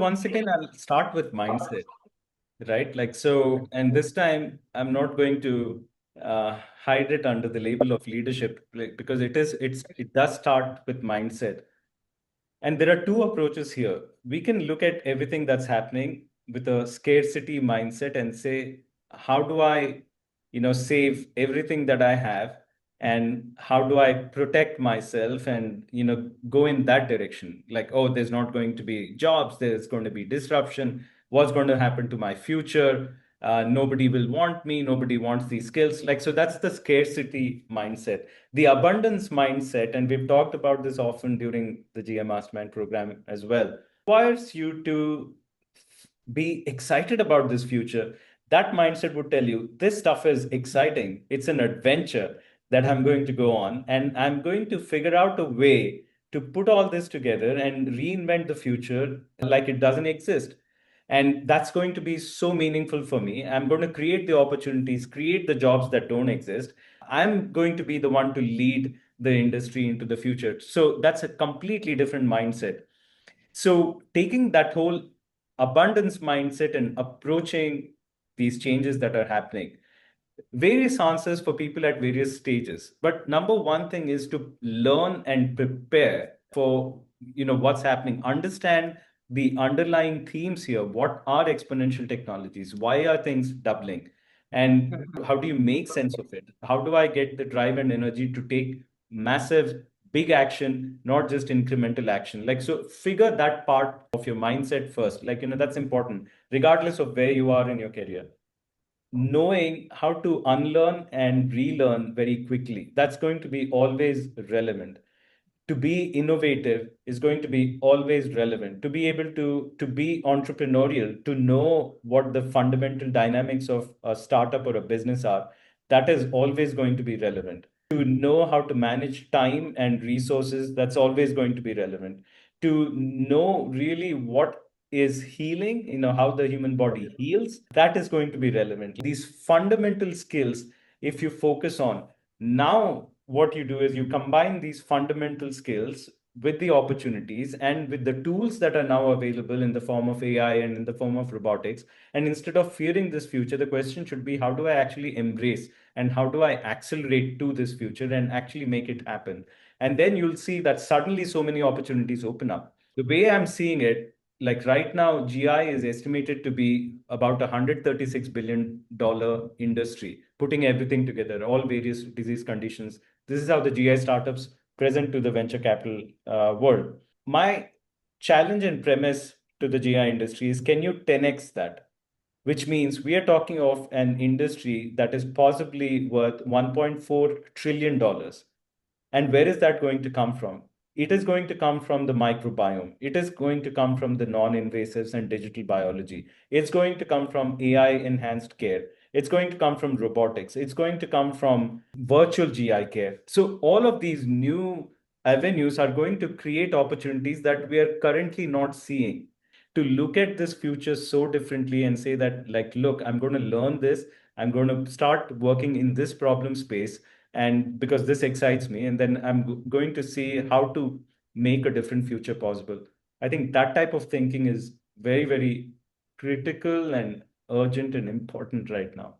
Once again, I'll start with mindset, right? Like, so, and this time I'm not going to hide it under the label of leadership, like, because it does start with mindset. And there are two approaches here. We can look at everything that's happening with a scarcity mindset and say, how do I, save everything that I have? And how do I protect myself and, go in that direction? Like, oh, there's not going to be jobs, there's going to be disruption. What's going to happen to my future? Nobody will want me, nobody wants these skills. Like, so that's the scarcity mindset. The abundance mindset, and we've talked about this often during the GI Mastermind program as well, requires you to be excited about this future. That mindset would tell you this stuff is exciting. It's an adventure that I'm going to go on, and I'm going to figure out a way to put all this together and reinvent the future like it doesn't exist. And that's going to be so meaningful for me. I'm going to create the opportunities, create the jobs that don't exist. I'm going to be the one to lead the industry into the future. So that's a completely different mindset. So taking that whole abundance mindset and approaching these changes that are happening, various answers for people at various stages. But number one thing is to learn and prepare for what's happening. Understand the underlying themes here. What are exponential technologies? Why are things doubling? And how do you make sense of it? How do I get the drive and energy to take massive, big action, not just incremental action? Like, so figure that part of your mindset first. Like, that's important, regardless of where you are in your career. Knowing how to unlearn and relearn very quickly, that's going to be always relevant. To be innovative is going to be always relevant. To be able to be entrepreneurial, to know what the fundamental dynamics of a startup or a business are, that is always going to be relevant. To know how to manage time and resources, that's always going to be relevant. To know really what is healing, how the human body heals, that is going to be relevant. These fundamental skills, if you focus on, now what you do is you combine these fundamental skills with the opportunities and with the tools that are now available in the form of AI and in the form of robotics. And instead of fearing this future, the question should be, how do I actually embrace and how do I accelerate to this future and actually make it happen? And then you'll see that suddenly so many opportunities open up. The way I'm seeing it, like right now, GI is estimated to be about $136 billion industry, putting everything together, all various disease conditions. This is how the GI startups present to the venture capital world. My challenge and premise to the GI industry is, can you 10x that? Which means we are talking of an industry that is possibly worth $1.4 trillion. And where is that going to come from? It is going to come from the microbiome. It is going to come from the non-invasives and digital biology. It's going to come from AI enhanced care. It's going to come from robotics. It's going to come from virtual GI care. So all of these new avenues are going to create opportunities that we are currently not seeing. To look at this future so differently and say that, like, look, I'm going to learn this. I'm going to start working in this problem space, and because this excites me, and then I'm going to see how to make a different future possible. I think that type of thinking is very, very critical and urgent and important right now.